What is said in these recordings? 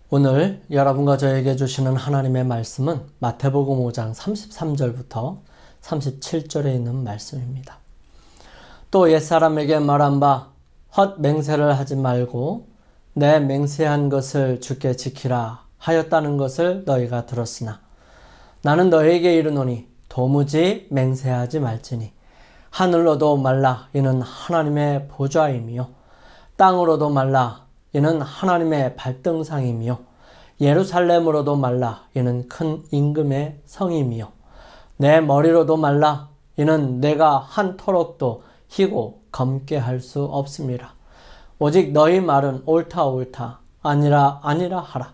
오늘 여러분과 저에게 주시는 하나님의 말씀은 마태복음 5장 33절부터 37절에 있는 말씀입니다. 또 옛사람에게 말한 바 헛 맹세를 하지 말고 내 맹세한 것을 주께 지키라 하였다는 것을 너희가 들었으나 나는 너희에게 이르노니 도무지 맹세하지 말지니 하늘로도 말라 이는 하나님의 보좌이며 땅으로도 말라 이는 하나님의 발등상이며 예루살렘으로도 말라 이는 큰 임금의 성이며 내 머리로도 말라 이는 내가 한 토록도 희고 검게 할 수 없음이라. 오직 너희 말은 옳다 옳다 아니라 아니라 하라.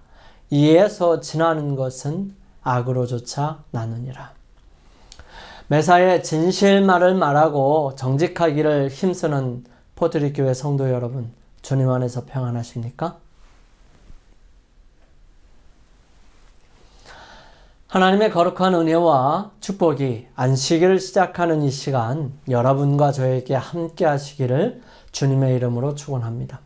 이에서 지나는 것은 악으로조차 나느니라. 매사에 진실말을 말하고 정직하기를 힘쓰는 포트리교회 성도 여러분, 주님 안에서 평안하십니까? 하나님의 거룩한 은혜와 축복이 안식일을 시작하는 이 시간 여러분과 저에게 함께 하시기를 주님의 이름으로 축원합니다.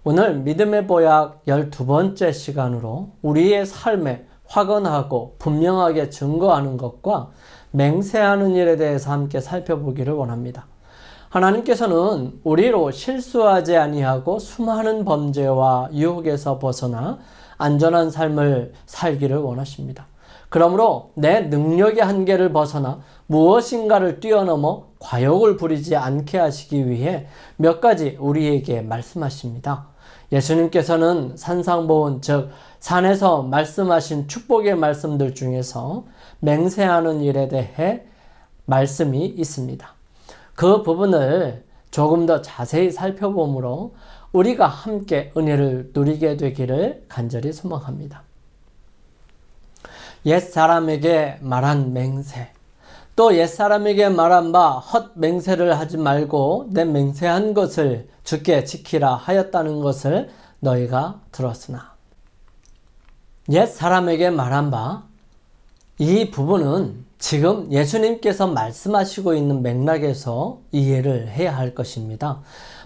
오늘 믿음의 보약 12번째 시간으로 우리의 삶에 확언하고 분명하게 증거하는 것과 맹세하는 일에 대해서 함께 살펴보기를 원합니다. 하나님께서는 우리로 실수하지 아니하고 수많은 범죄와 유혹에서 벗어나 안전한 삶을 살기를 원하십니다. 그러므로 내 능력의 한계를 벗어나 무엇인가를 뛰어넘어 과욕을 부리지 않게 하시기 위해 몇 가지 우리에게 말씀하십니다. 예수님께서는 산상보훈, 즉 산에서 말씀하신 축복의 말씀들 중에서 맹세하는 일에 대해 말씀이 있습니다. 그 부분을 조금 더 자세히 살펴보므로 우리가 함께 은혜를 누리게 되기를 간절히 소망합니다. 옛사람에게 말한 맹세, 또 옛사람에게 말한 바 헛 맹세를 하지 말고 내 맹세한 것을 주께 지키라 하였다는 것을 너희가 들었으나, 옛사람에게 말한 바, 이 부분은 지금 예수님께서 말씀하시고 있는 맥락에서 이해를 해야 할 것입니다.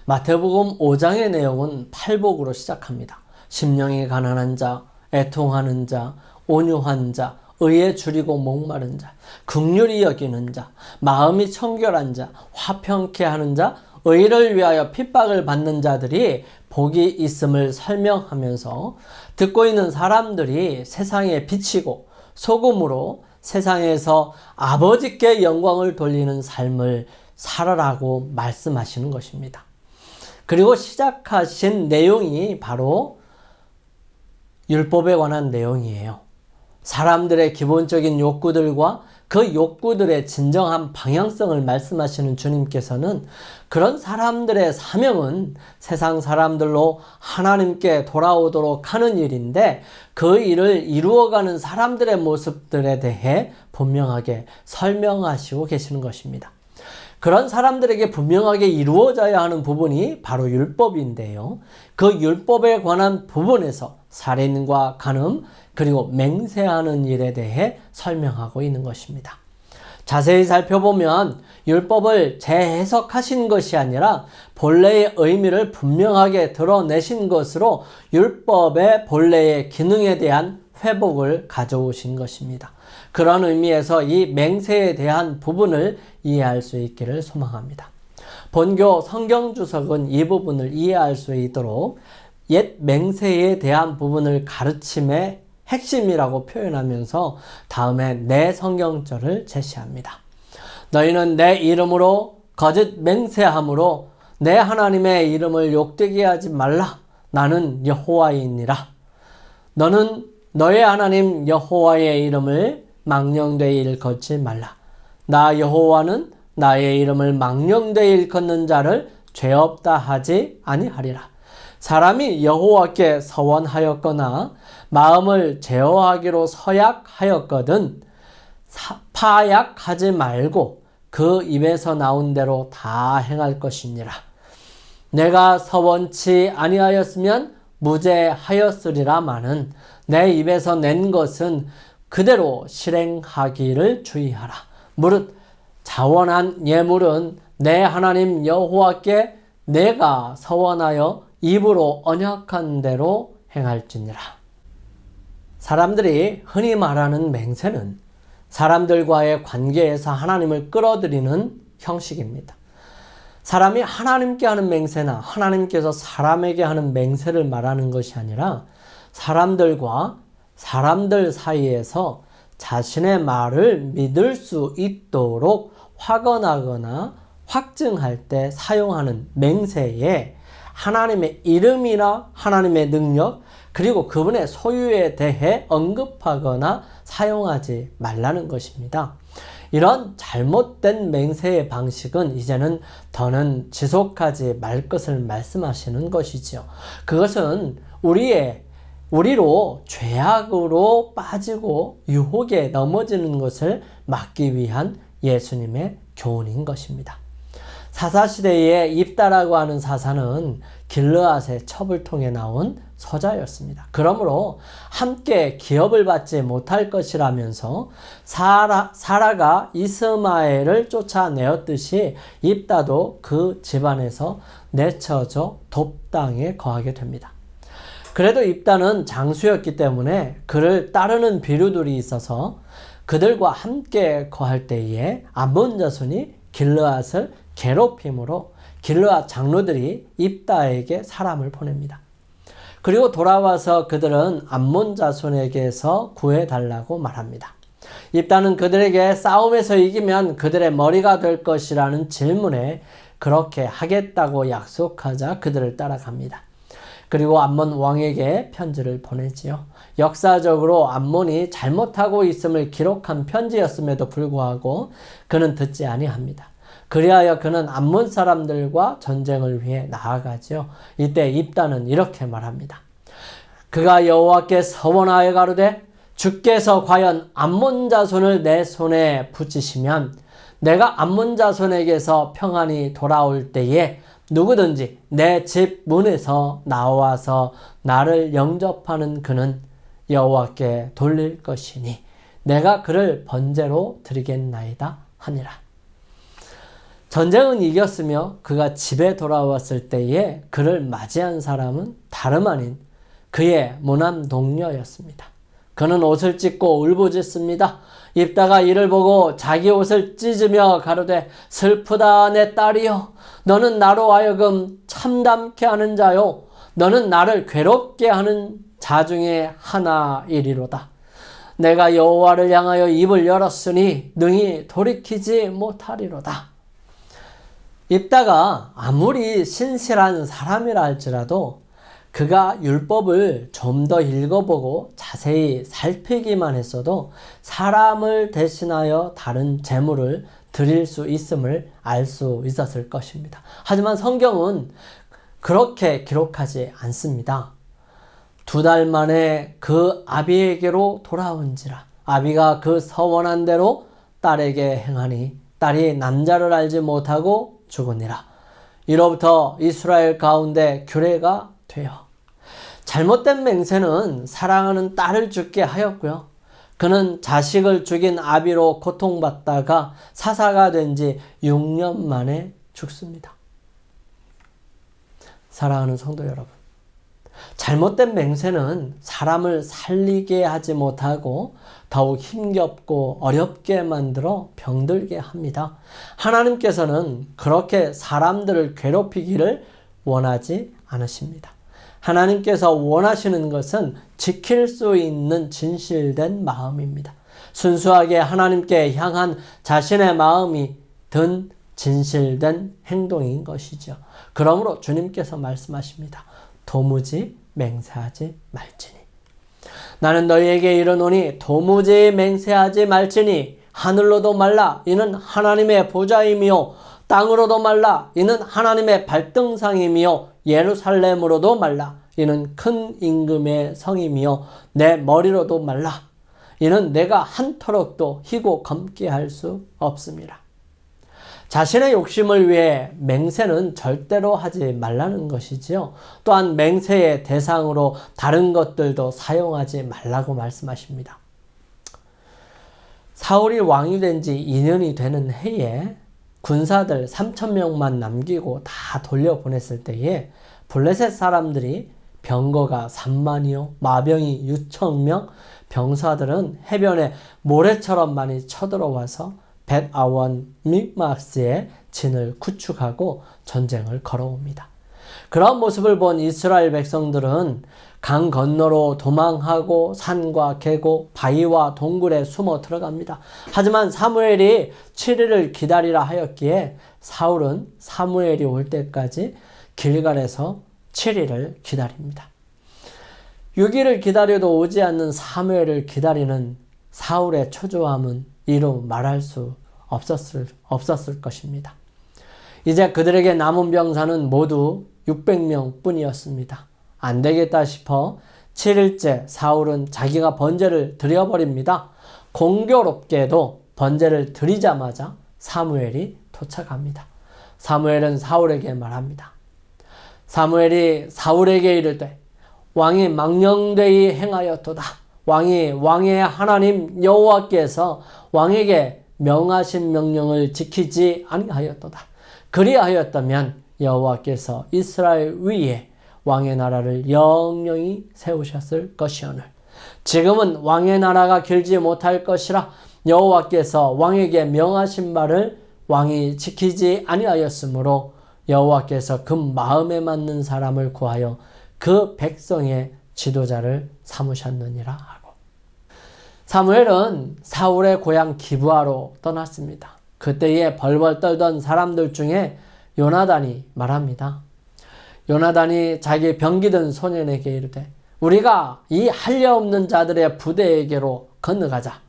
마태복음 5장의 내용은 팔복으로 시작합니다. 심령이 가난한 자, 애통하는 자, 온유한 자, 의에 줄이고 목마른 자, 긍휼히 여기는 자, 마음이 청결한 자, 화평케 하는 자, 의를 위하여 핍박을 받는 자들이 복이 있음을 설명하면서 듣고 있는 사람들이 세상에 비치고 소금으로 세상에서 아버지께 영광을 돌리는 삶을 살아라고 말씀하시는 것입니다. 그리고 시작하신 내용이 바로 율법에 관한 내용이에요. 사람들의 기본적인 욕구들과 그 욕구들의 진정한 방향성을 말씀하시는 주님께서는 그런 사람들의 사명은 세상 사람들로 하나님께 돌아오도록 하는 일인데 그 일을 이루어가는 사람들의 모습들에 대해 분명하게 설명하시고 계시는 것입니다. 그런 사람들에게 분명하게 이루어져야 하는 부분이 바로 율법인데요. 그 율법에 관한 부분에서 살인과 간음 그리고 맹세하는 일에 대해 설명하고 있는 것입니다. 자세히 살펴보면 율법을 재해석하신 것이 아니라 본래의 의미를 분명하게 드러내신 것으로 율법의 본래의 기능에 대한 회복을 가져오신 것입니다. 그런 의미에서 이 맹세에 대한 부분을 이해할 수 있기를 소망합니다. 본교 성경주석은 이 부분을 이해할 수 있도록 옛 맹세에 대한 부분을 가르침의 핵심이라고 표현하면서 다음에 내 성경절을 제시합니다. 너희는 내 이름으로 거짓 맹세함으로 내 하나님의 이름을 욕되게 하지 말라. 나는 여호와이니라. 너는 너의 하나님 여호와의 이름을 망령되이 일컫지 말라. 나 여호와는 나의 이름을 망령되이 일컫는 자를 죄 없다 하지 아니하리라. 사람이 여호와께 서원하였거나 마음을 제어하기로 서약하였거든 파약하지 말고 그 입에서 나온 대로 다 행할 것이니라. 내가 서원치 아니하였으면 무죄하였으리라마는 내 입에서 낸 것은 그대로 실행하기를 주의하라. 무릇 자원한 예물은 내 하나님 여호와께 내가 서원하여 입으로 언약한 대로 행할지니라. 사람들이 흔히 말하는 맹세는 사람들과의 관계에서 하나님을 끌어들이는 형식입니다. 사람이 하나님께 하는 맹세나 하나님께서 사람에게 하는 맹세를 말하는 것이 아니라 사람들과 사람들 사이에서 자신의 말을 믿을 수 있도록 확언하거나 확증할 때 사용하는 맹세에 하나님의 이름이나 하나님의 능력 그리고 그분의 소유에 대해 언급하거나 사용하지 말라는 것입니다. 이런 잘못된 맹세의 방식은 이제는 더는 지속하지 말 것을 말씀하시는 것이지요. 그것은 우리로 죄악으로 빠지고 유혹에 넘어지는 것을 막기 위한 예수님의 교훈인 것입니다. 사사시대에 입다라고 하는 사사는 길르앗의 첩을 통해 나온 서자였습니다. 그러므로 함께 기업을 받지 못할 것이라면서 사라가 이스마엘을 쫓아내었듯이 입다도 그 집안에서 내쳐져 돕당에 거하게 됩니다. 그래도 입다는 장수였기 때문에 그를 따르는 비류들이 있어서 그들과 함께 거할 때에 암몬 자손이 길르앗을 괴롭힘으로 길르앗 장로들이 입다에게 사람을 보냅니다. 그리고 돌아와서 그들은 암몬 자손에게서 구해달라고 말합니다. 입다는 그들에게 싸움에서 이기면 그들의 머리가 될 것이라는 질문에 그렇게 하겠다고 약속하자 그들을 따라갑니다. 그리고 암몬 왕에게 편지를 보내지요. 역사적으로 암몬이 잘못하고 있음을 기록한 편지였음에도 불구하고 그는 듣지 아니합니다. 그리하여 그는 암몬 사람들과 전쟁을 위해 나아가지요. 이때 입다는 이렇게 말합니다. 그가 여호와께 서원하여 가로되 주께서 과연 암몬 자손을 내 손에 붙이시면 내가 암몬 자손에게서 평안히 돌아올 때에 누구든지 내 집 문에서 나와서 나를 영접하는 그는 여호와께 돌릴 것이니 내가 그를 번제로 드리겠나이다 하니라. 전쟁은 이겼으며 그가 집에 돌아왔을 때에 그를 맞이한 사람은 다름 아닌 그의 모난 동료였습니다. 그는 옷을 찢고 울부짖습니다. 입다가 이를 보고 자기 옷을 찢으며 가로되 슬프다 내 딸이여 너는 나로 하여금 참담케 하는 자요 너는 나를 괴롭게 하는 자 중에 하나이리로다. 내가 여호와를 향하여 입을 열었으니 능히 돌이키지 못하리로다. 입다가 아무리 신실한 사람이라 할지라도 그가 율법을 좀 더 읽어보고 자세히 살피기만 했어도 사람을 대신하여 다른 제물을 드릴 수 있음을 알 수 있었을 것입니다. 하지만 성경은 그렇게 기록하지 않습니다. 2달 만에 그 아비에게로 돌아온지라 아비가 그 서원한 대로 딸에게 행하니 딸이 남자를 알지 못하고 죽으니라. 이로부터 이스라엘 가운데 규례가 되어 잘못된 맹세는 사랑하는 딸을 죽게 하였고요. 그는 자식을 죽인 아비로 고통받다가 사사가 된 지 6년 만에 죽습니다. 사랑하는 성도 여러분, 잘못된 맹세는 사람을 살리게 하지 못하고 더욱 힘겹고 어렵게 만들어 병들게 합니다. 하나님께서는 그렇게 사람들을 괴롭히기를 원하지 않으십니다. 하나님께서 원하시는 것은 지킬 수 있는 진실된 마음입니다. 순수하게 하나님께 향한 자신의 마음이 든 진실된 행동인 것이죠. 그러므로 주님께서 말씀하십니다. 도무지 맹세하지 말지니. 나는 너희에게 이르노니 도무지 맹세하지 말지니 하늘로도 말라 이는 하나님의 보좌이며 땅으로도 말라 이는 하나님의 발등상이며 예루살렘으로도 말라 이는 큰 임금의 성이며 내 머리로도 말라 이는 내가 한 터럭도 희고 검게 할 수 없습니다. 자신의 욕심을 위해 맹세는 절대로 하지 말라는 것이지요. 또한 맹세의 대상으로 다른 것들도 사용하지 말라고 말씀하십니다. 사울이 왕이 된 지 2년이 되는 해에 군사들 3,000명만 남기고 다 돌려보냈을 때에 블레셋 사람들이 병거가 3만이요 마병이 6,000명, 병사들은 해변에 모래처럼 많이 쳐들어와서 벳아원 믹마스의 진을 구축하고 전쟁을 걸어옵니다. 그런 모습을 본 이스라엘 백성들은 강 건너로 도망하고 산과 계곡, 바위와 동굴에 숨어 들어갑니다. 하지만 사무엘이 7일을 기다리라 하였기에 사울은 사무엘이 올 때까지 길갈에서 7일을 기다립니다. 6일을 기다려도 오지 않는 사무엘을 기다리는 사울의 초조함은 이루 말할 수 없었을 것입니다. 이제 그들에게 남은 병사는 모두 600명 뿐이었습니다. 안 되겠다 싶어 7일째 사울은 자기가 번제를 드려버립니다. 공교롭게도 번제를 드리자마자 사무엘이 도착합니다. 사무엘은 사울에게 말합니다. 사무엘이 사울에게 이르되 왕이 망령되이 행하였도다. 왕의 하나님 여호와께서 왕에게 명하신 명령을 지키지 아니하였도다. 그리하였다면 여호와께서 이스라엘 위에 왕의 나라를 영영히 세우셨을 것이오늘 지금은 왕의 나라가 길지 못할 것이라 여호와께서 왕에게 명하신 바를 왕이 지키지 아니하였으므로 여호와께서 그 마음에 맞는 사람을 구하여 그 백성의 지도자를 삼으셨느니라 하고 사무엘은 사울의 고향 기브아로 떠났습니다. 그때에 벌벌 떨던 사람들 중에 요나단이 말합니다. 요나단이 자기 병기든 소년에게 이르되 우리가 이 할례 없는 자들의 부대에게로 건너가자.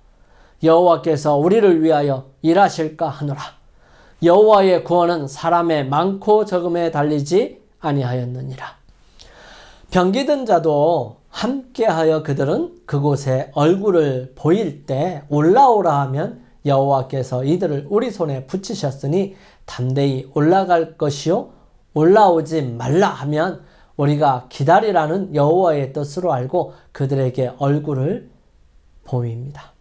여호와께서 우리를 위하여 일하실까 하노라. 여호와의 구원은 사람의 많고 적음에 달리지 아니하였느니라. 병기든 자도 함께하여 그들은 그곳에 얼굴을 보일 때 올라오라 하면 여호와께서 이들을 우리 손에 붙이셨으니 담대히 올라갈 것이요 올라오지 말라 하면 우리가 기다리라는 여호와의 뜻으로 알고 그들에게 얼굴을 보입니다.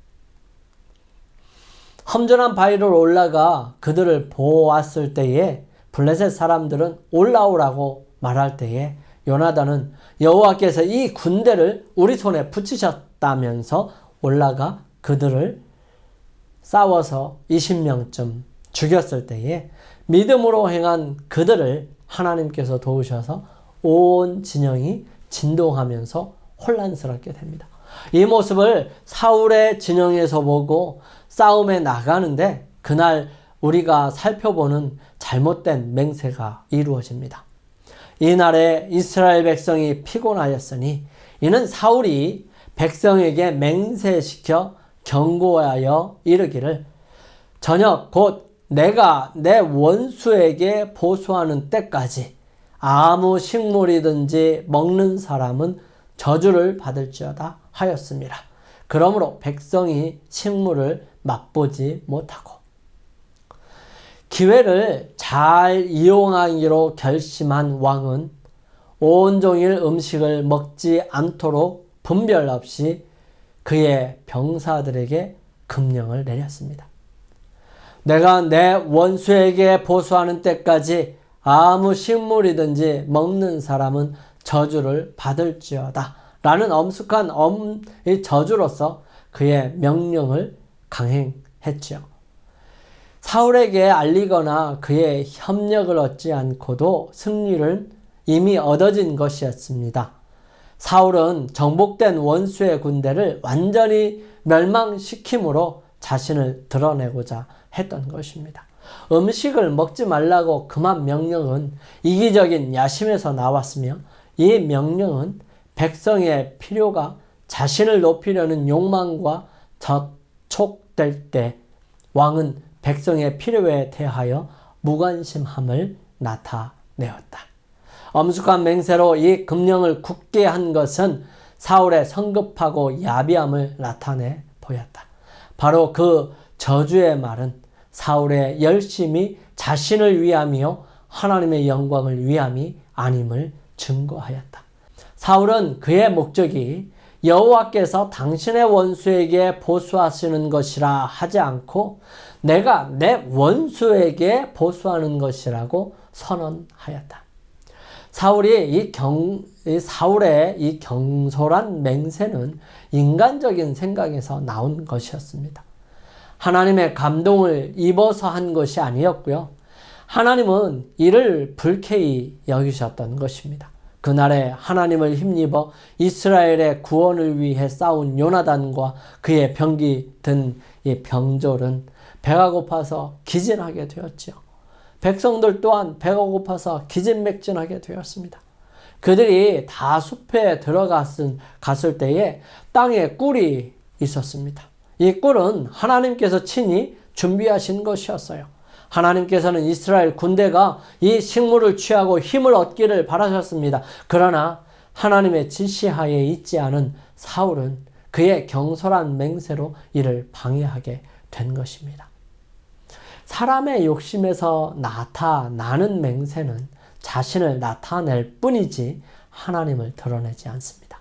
험준한 바위로 올라가 그들을 보았을 때에 블레셋 사람들은 올라오라고 말할 때에 요나단은 여호와께서 이 군대를 우리 손에 붙이셨다면서 올라가 그들을 싸워서 20명쯤 죽였을 때에 믿음으로 행한 그들을 하나님께서 도우셔서 온 진영이 진동하면서 혼란스럽게 됩니다. 이 모습을 사울의 진영에서 보고 싸움에 나가는데 그날 우리가 살펴보는 잘못된 맹세가 이루어집니다. 이날에 이스라엘 백성이 피곤하였으니 이는 사울이 백성에게 맹세시켜 경고하여 이르기를 저녁 곧 내가 내 원수에게 보수하는 때까지 아무 식물이든지 먹는 사람은 저주를 받을지어다 하였습니다. 그러므로 백성이 식물을 맛보지 못하고 기회를 잘 이용하기로 결심한 왕은 온종일 음식을 먹지 않도록 분별 없이 그의 병사들에게 금령을 내렸습니다. 내가 내 원수에게 보수하는 때까지 아무 식물이든지 먹는 사람은 저주를 받을지어다 라는 엄숙한 저주로서 그의 명령을 강행했지요. 사울에게 알리거나 그의 협력을 얻지 않고도 승리는 이미 얻어진 것이었습니다. 사울은 정복된 원수의 군대를 완전히 멸망시킴으로 자신을 드러내고자 했던 것입니다. 음식을 먹지 말라고 금한 명령은 이기적인 야심에서 나왔으며 이 명령은 백성의 필요가 자신을 높이려는 욕망과 저촉될 때 왕은 백성의 필요에 대하여 무관심함을 나타내었다. 엄숙한 맹세로 이 금령을 굳게 한 것은 사울의 성급하고 야비함을 나타내 보였다. 바로 그 저주의 말은 사울의 열심이 자신을 위함이요 하나님의 영광을 위함이 아님을 증거하였다. 사울은 그의 목적이 여호와께서 당신의 원수에게 보수하시는 것이라 하지 않고 내가 내 원수에게 보수하는 것이라고 선언하였다. 사울의 이 경솔한 맹세는 인간적인 생각에서 나온 것이었습니다. 하나님의 감동을 입어서 한 것이 아니었고요. 하나님은 이를 불쾌히 여기셨던 것입니다. 그날에 하나님을 힘입어 이스라엘의 구원을 위해 싸운 요나단과 그의 병기 든 이 병졸은 배가 고파서 기진하게 되었지요. 백성들 또한 배가 고파서 기진맥진하게 되었습니다. 그들이 다 숲에 갔을 때에 땅에 꿀이 있었습니다. 이 꿀은 하나님께서 친히 준비하신 것이었어요. 하나님께서는 이스라엘 군대가 이 식물을 취하고 힘을 얻기를 바라셨습니다. 그러나 하나님의 지시하에 있지 않은 사울은 그의 경솔한 맹세로 이를 방해하게 된 것입니다. 사람의 욕심에서 나타나는 맹세는 자신을 나타낼 뿐이지 하나님을 드러내지 않습니다.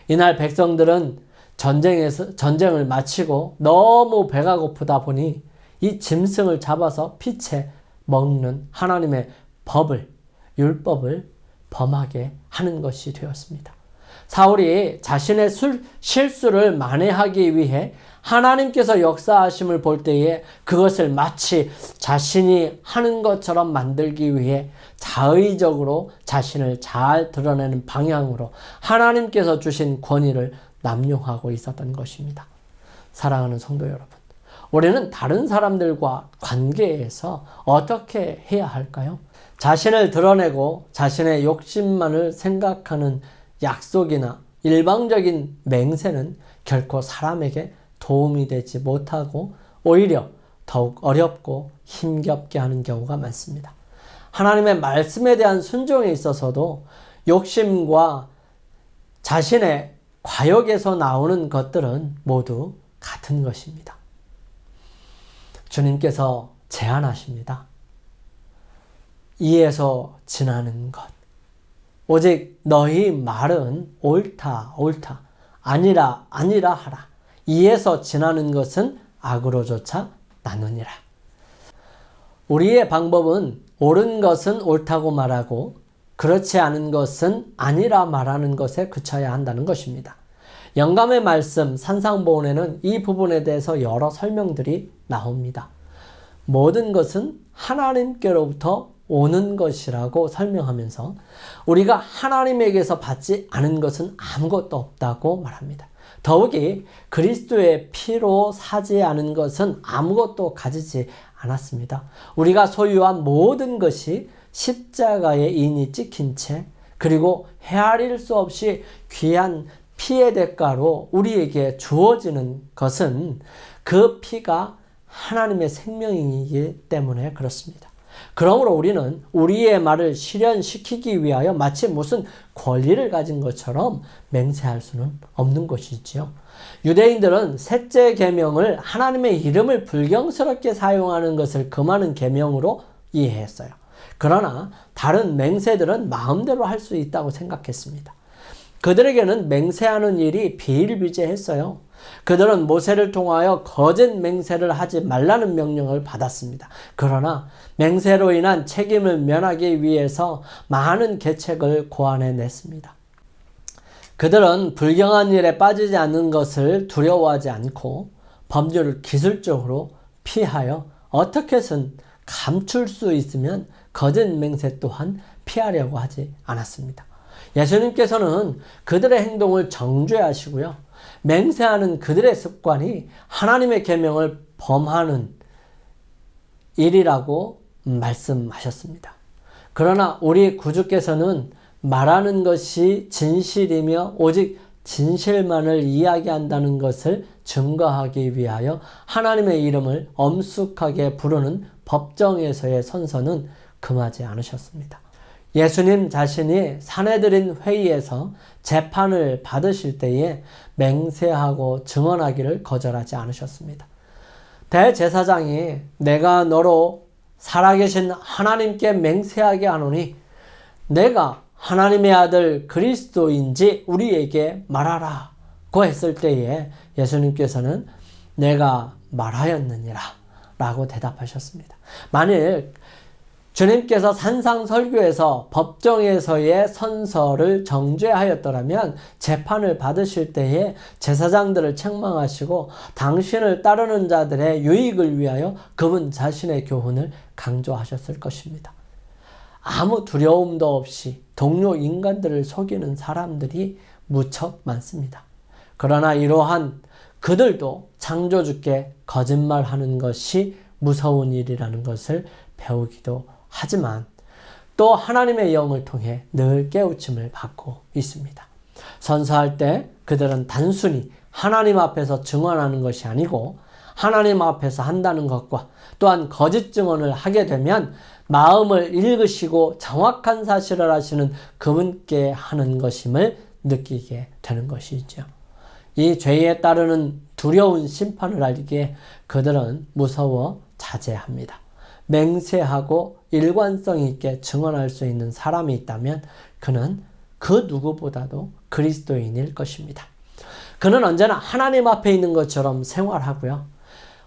이날 백성들은 전쟁을 마치고 너무 배가 고프다 보니 이 짐승을 잡아서 피채 먹는 하나님의 율법을 범하게 하는 것이 되었습니다. 사울이 자신의 실수를 만회하기 위해 하나님께서 역사하심을 볼 때에 그것을 마치 자신이 하는 것처럼 만들기 위해 자의적으로 자신을 잘 드러내는 방향으로 하나님께서 주신 권위를 남용하고 있었던 것입니다. 사랑하는 성도 여러분, 우리는 다른 사람들과 관계에서 어떻게 해야 할까요? 자신을 드러내고 자신의 욕심만을 생각하는 약속이나 일방적인 맹세는 결코 사람에게 도움이 되지 못하고 오히려 더욱 어렵고 힘겹게 하는 경우가 많습니다. 하나님의 말씀에 대한 순종에 있어서도 욕심과 자신의 과욕에서 나오는 것들은 모두 같은 것입니다. 주님께서 제안하십니다. 이에서 지나는 것. 오직 너희 말은 옳다 아니라 하라. 이에서 지나는 것은 악으로조차 나누니라. 우리의 방법은 옳은 것은 옳다고 말하고 그렇지 않은 것은 아니라 말하는 것에 그쳐야 한다는 것입니다. 영감의 말씀 산상보훈에는 이 부분에 대해서 여러 설명들이 나옵니다. 모든 것은 하나님께로부터 오는 것이라고 설명하면서 우리가 하나님에게서 받지 않은 것은 아무것도 없다고 말합니다. 더욱이 그리스도의 피로 사지 않은 것은 아무것도 가지지 않았습니다. 우리가 소유한 모든 것이 십자가의 인이 찍힌 채 그리고 헤아릴 수 없이 귀한 피의 대가로 우리에게 주어지는 것은 그 피가 하나님의 생명이기 때문에 그렇습니다. 그러므로 우리는 우리의 말을 실현시키기 위하여 마치 무슨 권리를 가진 것처럼 맹세할 수는 없는 것이지요. 유대인들은 셋째 계명을 하나님의 이름을 불경스럽게 사용하는 것을 금하는 계명으로 이해했어요. 그러나 다른 맹세들은 마음대로 할 수 있다고 생각했습니다. 그들에게는 맹세하는 일이 비일비재했어요. 그들은 모세를 통하여 거짓 맹세를 하지 말라는 명령을 받았습니다. 그러나 맹세로 인한 책임을 면하기 위해서 많은 계책을 고안해냈습니다. 그들은 불경한 일에 빠지지 않는 것을 두려워하지 않고 범죄를 기술적으로 피하여 어떻게든 감출 수 있으면 거짓 맹세 또한 피하려고 하지 않았습니다. 예수님께서는 그들의 행동을 정죄하시고요. 맹세하는 그들의 습관이 하나님의 계명을 범하는 일이라고 말씀하셨습니다. 그러나 우리 구주께서는 말하는 것이 진실이며 오직 진실만을 이야기한다는 것을 증거하기 위하여 하나님의 이름을 엄숙하게 부르는 법정에서의 선서는 금하지 않으셨습니다. 예수님 자신이 사내들인 회의에서 재판을 받으실 때에 맹세하고 증언하기를 거절하지 않으셨습니다. 대제사장이 내가 너로 살아계신 하나님께 맹세하게 하노니 내가 하나님의 아들 그리스도인지 우리에게 말하라 고 했을 때에 예수님께서는 내가 말하였느니라 라고 대답하셨습니다. 만일 주님께서 산상설교에서 법정에서의 선서를 정죄하였더라면 재판을 받으실 때에 제사장들을 책망하시고 당신을 따르는 자들의 유익을 위하여 그분 자신의 교훈을 강조하셨을 것입니다. 아무 두려움도 없이 동료 인간들을 속이는 사람들이 무척 많습니다. 그러나 이러한 그들도 창조주께 거짓말하는 것이 무서운 일이라는 것을 배우기도 하지만 또 하나님의 영을 통해 늘 깨우침을 받고 있습니다. 선서할 때 그들은 단순히 하나님 앞에서 증언하는 것이 아니고 하나님 앞에서 한다는 것과 또한 거짓 증언을 하게 되면 마음을 읽으시고 정확한 사실을 하시는 그분께 하는 것임을 느끼게 되는 것이죠. 이 죄에 따르는 두려운 심판을 알기에 그들은 무서워 자제합니다. 맹세하고 일관성 있게 증언할 수 있는 사람이 있다면 그는 그 누구보다도 그리스도인일 것입니다. 그는 언제나 하나님 앞에 있는 것처럼 생활하고요.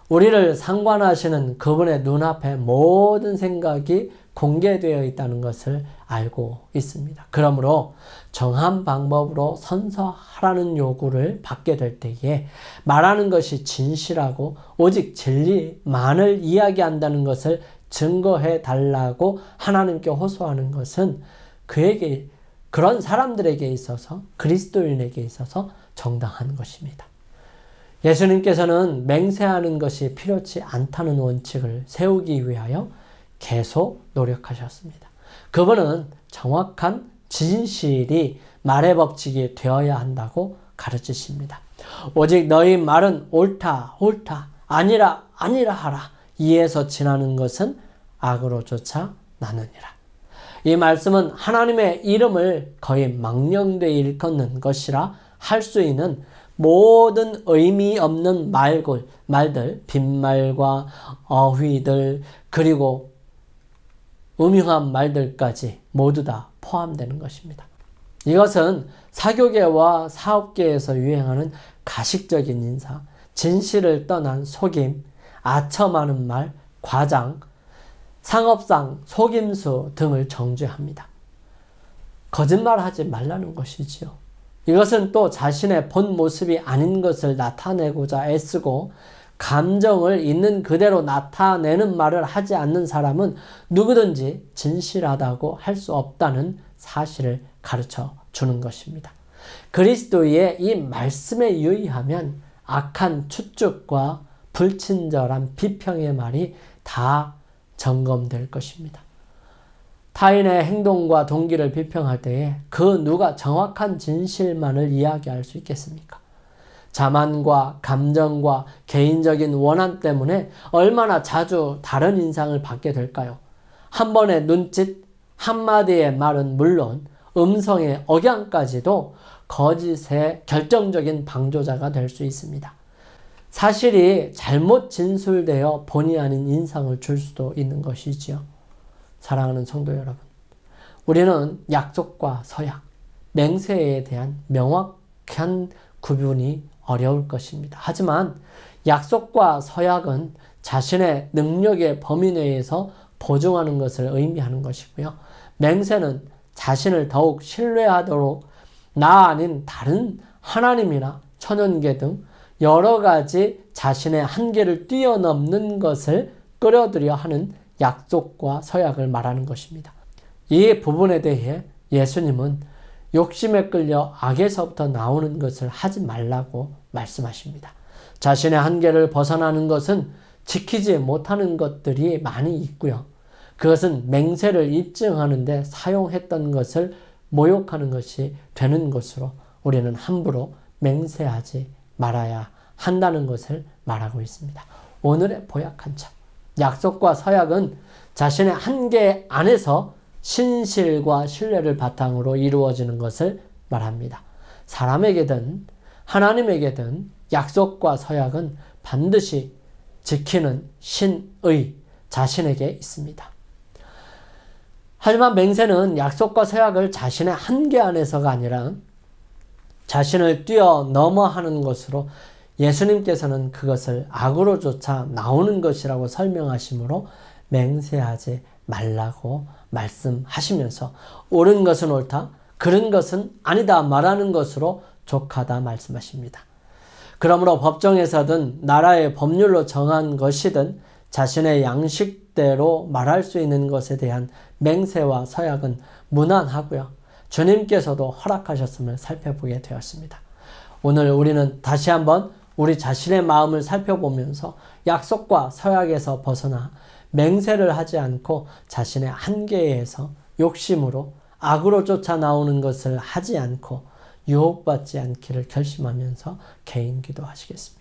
우리를 상관하시는 그분의 눈앞에 모든 생각이 공개되어 있다는 것을 알고 있습니다. 그러므로 정한 방법으로 선서하라는 요구를 받게 될 때에 말하는 것이 진실하고 오직 진리만을 이야기한다는 것을 증거해 달라고 하나님께 호소하는 것은 그에게, 그런 사람들에게 있어서, 그리스도인에게 있어서 정당한 것입니다. 예수님께서는 맹세하는 것이 필요치 않다는 원칙을 세우기 위하여 계속 노력하셨습니다. 그분은 정확한 진실이 말의 법칙이 되어야 한다고 가르치십니다. 오직 너희 말은 옳다, 옳다, 아니라, 아니라 하라. 이에서 지나는 것은 악으로 쫓아 나느니라. 이 말씀은 하나님의 이름을 거의 망령되이 일컫는 것이라 할 수 있는 모든 의미 없는 말들, 빈말과 어휘들, 그리고 음흉한 말들까지 모두 다 포함되는 것입니다. 이것은 사교계와 사업계에서 유행하는 가식적인 인사, 진실을 떠난 속임, 아첨하는 말, 과장, 상업상 속임수 등을 정죄합니다. 거짓말하지 말라는 것이지요. 이것은 또 자신의 본 모습이 아닌 것을 나타내고자 애쓰고 감정을 있는 그대로 나타내는 말을 하지 않는 사람은 누구든지 진실하다고 할 수 없다는 사실을 가르쳐 주는 것입니다. 그리스도의 이 말씀에 유의하면 악한 추측과 불친절한 비평의 말이 다 점검될 것입니다. 타인의 행동과 동기를 비평할 때에 그 누가 정확한 진실만을 이야기할 수 있겠습니까? 자만과 감정과 개인적인 원한 때문에 얼마나 자주 다른 인상을 받게 될까요? 한 번의 눈짓, 한마디의 말은 물론 음성의 억양까지도 거짓의 결정적인 방조자가 될 수 있습니다. 사실이 잘못 진술되어 본의 아닌 인상을 줄 수도 있는 것이지요. 사랑하는 성도 여러분, 우리는 약속과 서약, 맹세에 대한 명확한 구분이 어려울 것입니다. 하지만 약속과 서약은 자신의 능력의 범위 내에서 보증하는 것을 의미하는 것이고요. 맹세는 자신을 더욱 신뢰하도록 나 아닌 다른 하나님이나 천연계 등 여러 가지 자신의 한계를 뛰어넘는 것을 끌어들여 하는 약속과 서약을 말하는 것입니다. 이 부분에 대해 예수님은 욕심에 끌려 악에서부터 나오는 것을 하지 말라고 말씀하십니다. 자신의 한계를 벗어나는 것은 지키지 못하는 것들이 많이 있고요. 그것은 맹세를 입증하는 데 사용했던 것을 모욕하는 것이 되는 것으로 우리는 함부로 맹세하지 말아야 한다는 것을 말하고 있습니다. 오늘의 보약한 참, 약속과 서약은 자신의 한계 안에서 신실과 신뢰를 바탕으로 이루어지는 것을 말합니다. 사람에게든 하나님에게든 약속과 서약은 반드시 지키는 신의 자신에게 있습니다. 하지만 맹세는 약속과 서약을 자신의 한계 안에서가 아니라 자신을 뛰어넘어 하는 것으로 예수님께서는 그것을 악으로 쫓아 나오는 것이라고 설명하시므로 맹세하지 말라고 말씀하시면서 옳은 것은 옳다, 그른 것은 아니다 말하는 것으로 족하다 말씀하십니다. 그러므로 법정에서든 나라의 법률로 정한 것이든 자신의 양식대로 말할 수 있는 것에 대한 맹세와 서약은 무난하고요. 주님께서도 허락하셨음을 살펴보게 되었습니다. 오늘 우리는 다시 한번 우리 자신의 마음을 살펴보면서 약속과 서약에서 벗어나 맹세를 하지 않고 자신의 한계에서 욕심으로 악으로 쫓아 나오는 것을 하지 않고 유혹받지 않기를 결심하면서 개인 기도하시겠습니다.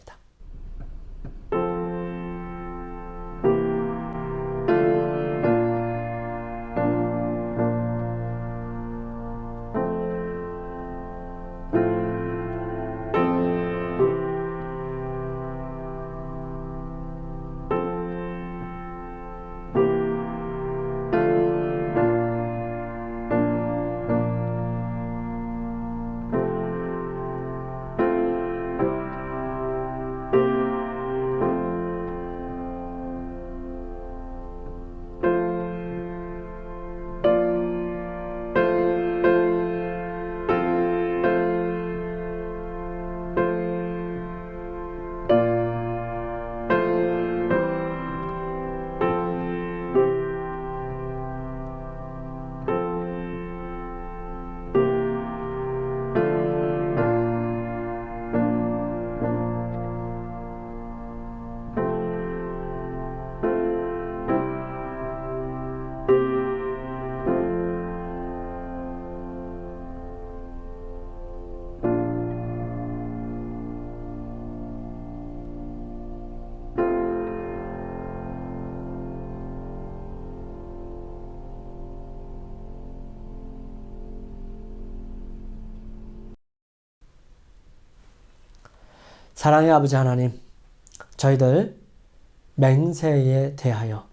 사랑의 아버지 하나님, 저희들 맹세에 대하여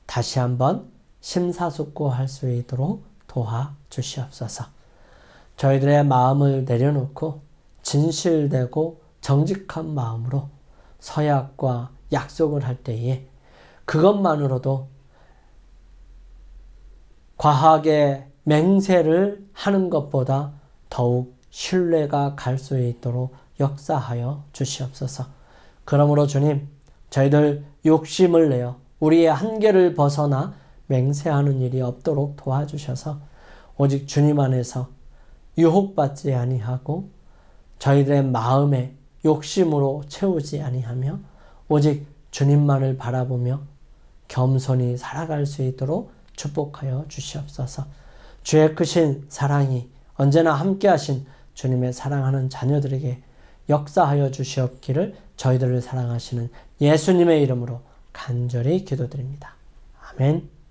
다시 한번 심사숙고할 수 있도록 도와주시옵소서. 저희들의 마음을 내려놓고 진실되고 정직한 마음으로 서약과 약속을 할 때에 그것만으로도 과하게 맹세를 하는 것보다 더욱 신뢰가 갈 수 있도록 역사하여 주시옵소서. 그러므로 주님, 저희들 욕심을 내어 우리의 한계를 벗어나 맹세하는 일이 없도록 도와주셔서 오직 주님 안에서 유혹받지 아니하고 저희들의 마음에 욕심으로 채우지 아니하며 오직 주님만을 바라보며 겸손히 살아갈 수 있도록 축복하여 주시옵소서. 주의 크신 사랑이 언제나 함께하신 주님의 사랑하는 자녀들에게 역사하여 주시옵기를 저희들을 사랑하시는 예수님의 이름으로 간절히 기도드립니다. 아멘.